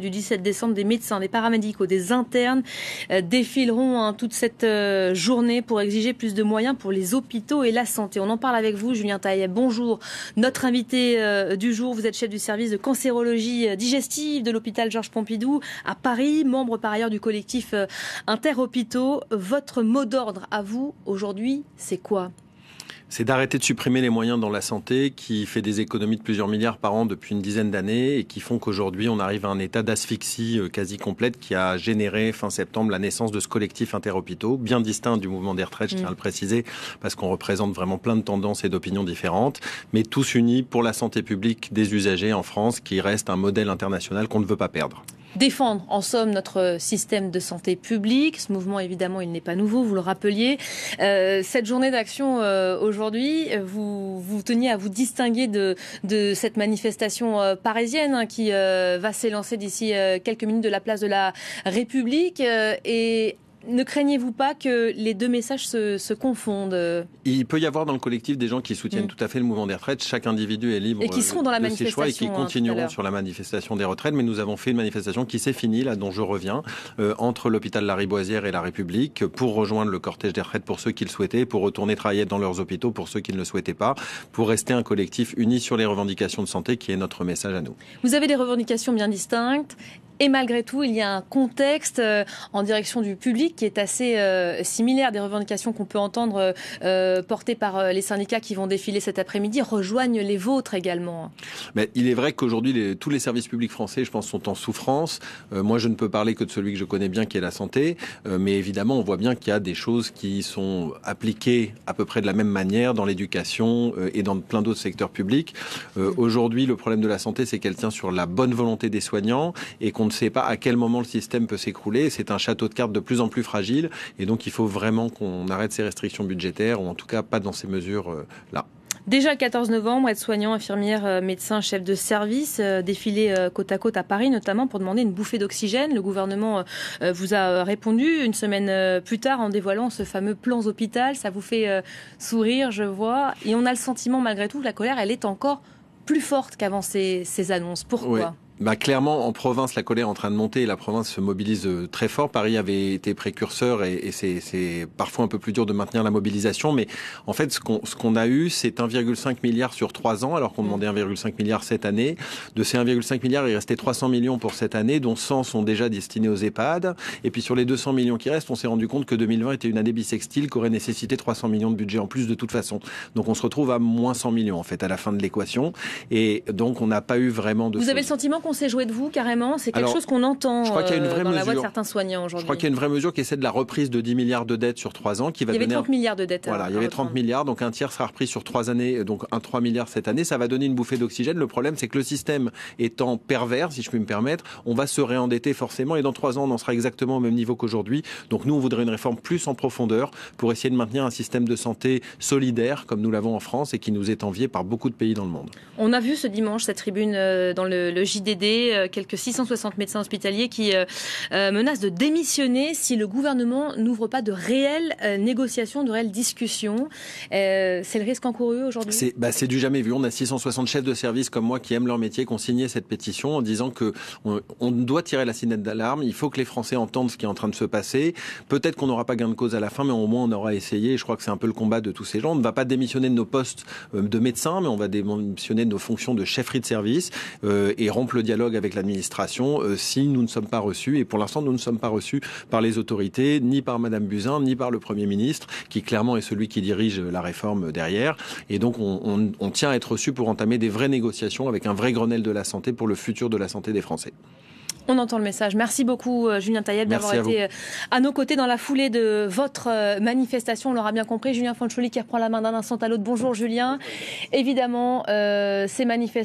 Du 17 décembre, des médecins, des paramédicaux, des internes défileront toute cette journée pour exiger plus de moyens pour les hôpitaux et la santé. On en parle avec vous, Julien Taillet. Bonjour. Notre invité du jour, vous êtes chef du service de cancérologie digestive de l'hôpital Georges Pompidou à Paris, membre par ailleurs du collectif Interhôpitaux. Votre mot d'ordre à vous aujourd'hui, c'est quoi ? C'est d'arrêter de supprimer les moyens dans la santé qui fait des économies de plusieurs milliards par an depuis une dizaine d'années et qui font qu'aujourd'hui on arrive à un état d'asphyxie quasi complète qui a généré fin septembre la naissance de ce collectif Interhôpitaux, bien distinct du mouvement des retraites, je tiens à le préciser, parce qu'on représente vraiment plein de tendances et d'opinions différentes, mais tous unis pour la santé publique des usagers en France qui reste un modèle international qu'on ne veut pas perdre. Défendre, en somme, notre système de santé publique. Ce mouvement, évidemment, il n'est pas nouveau, vous le rappeliez. Cette journée d'action aujourd'hui, vous teniez à vous distinguer de cette manifestation parisienne qui va s'élancer d'ici quelques minutes de la place de la République. Et ne craignez-vous pas que les deux messages se confondent ? Il peut y avoir dans le collectif des gens qui soutiennent tout à fait le mouvement des retraites. Chaque individu est libre et qui seront dans la de ses choix et qui continueront sur la manifestation des retraites. Mais nous avons fait une manifestation qui s'est finie, là, dont je reviens, entre l'hôpital Lariboisière et la République pour rejoindre le cortège des retraites pour ceux qui le souhaitaient, pour retourner travailler dans leurs hôpitaux pour ceux qui ne le souhaitaient pas, pour rester un collectif uni sur les revendications de santé qui est notre message à nous. Vous avez des revendications bien distinctes. Et malgré tout, il y a un contexte en direction du public qui est assez similaire. Des revendications qu'on peut entendre portées par les syndicats qui vont défiler cet après-midi rejoignent les vôtres également. Mais il est vrai qu'aujourd'hui, tous les services publics français, je pense, sont en souffrance. Moi, je ne peux parler que de celui que je connais bien, qui est la santé. Mais évidemment, on voit bien qu'il y a des choses qui sont appliquées à peu près de la même manière dans l'éducation et dans plein d'autres secteurs publics. Aujourd'hui, le problème de la santé, c'est qu'elle tient sur la bonne volonté des soignants et qu'on ne sait pas à quel moment le système peut s'écrouler. C'est un château de cartes de plus en plus fragile et donc il faut vraiment qu'on arrête ces restrictions budgétaires ou en tout cas pas dans ces mesures-là. Déjà le 14 novembre, aides-soignants, infirmières, médecins, chefs de service défilaient côte à côte à Paris, notamment pour demander une bouffée d'oxygène. Le gouvernement vous a répondu une semaine plus tard en dévoilant ce fameux plan hôpital. Ça vous fait sourire, je vois. Et on a le sentiment malgré tout que la colère, elle est encore plus forte qu'avant ces annonces. Pourquoi ? Oui. Clairement, en province, la colère est en train de monter et la province se mobilise très fort. Paris avait été précurseur et c'est parfois un peu plus dur de maintenir la mobilisation. Mais en fait, ce qu'on a eu, c'est 1,5 milliard sur 3 ans, alors qu'on demandait 1,5 milliard cette année. De ces 1,5 milliard, il restait 300 millions pour cette année, dont 100 sont déjà destinés aux EHPAD. Et puis sur les 200 millions qui restent, on s'est rendu compte que 2020 était une année bissextile, qui aurait nécessité 300 millions de budget en plus de toute façon. Donc on se retrouve à moins 100 millions en fait à la fin de l'équation. Et donc on n'a pas eu vraiment de... Vous avez le sentiment qu'on s'est joué de vous carrément? C'est quelque chose qu'on entend dans la voix de certains soignants aujourd'hui. Je crois qu'il y a une vraie mesure qui essaie de la reprise de 10 milliards de dettes sur 3 ans. Il y avait 30 milliards de dettes. Voilà, il y avait 30 milliards, donc un tiers sera repris sur 3 années, donc 3 milliards cette année. Ça va donner une bouffée d'oxygène. Le problème, c'est que le système étant pervers, si je puis me permettre, on va se réendetter forcément et dans 3 ans, on en sera exactement au même niveau qu'aujourd'hui. Donc nous, on voudrait une réforme plus en profondeur pour essayer de maintenir un système de santé solidaire comme nous l'avons en France et qui nous est envié par beaucoup de pays dans le monde. On a vu ce dimanche cette tribune dans le JDD, quelques 660 médecins hospitaliers qui menacent de démissionner si le gouvernement n'ouvre pas de réelles négociations, de réelles discussions. C'est le risque encouru aujourd'hui? C'est du jamais vu. On a 660 chefs de service comme moi qui aiment leur métier, qui ont signé cette pétition en disant que on doit tirer la sonnette d'alarme. Il faut que les Français entendent ce qui est en train de se passer. Peut-être qu'on n'aura pas gain de cause à la fin, mais au moins on aura essayé. Je crois que c'est un peu le combat de tous ces gens. On ne va pas démissionner de nos postes de médecins, mais on va démissionner de nos fonctions de chefferie de service et rompre le dialogue avec l'administration si nous ne sommes pas reçus. Et pour l'instant, nous ne sommes pas reçus par les autorités, ni par Madame Buzyn, ni par le Premier ministre, qui clairement est celui qui dirige la réforme derrière. Et donc, on tient à être reçus pour entamer des vraies négociations avec un vrai Grenelle de la santé pour le futur de la santé des Français. On entend le message. Merci beaucoup Julien Taillet d'avoir été à nos côtés dans la foulée de votre manifestation. On l'aura bien compris. Julien Fancholi qui reprend la main d'un instant à l'autre. Bonjour Julien. Évidemment, ces manifestations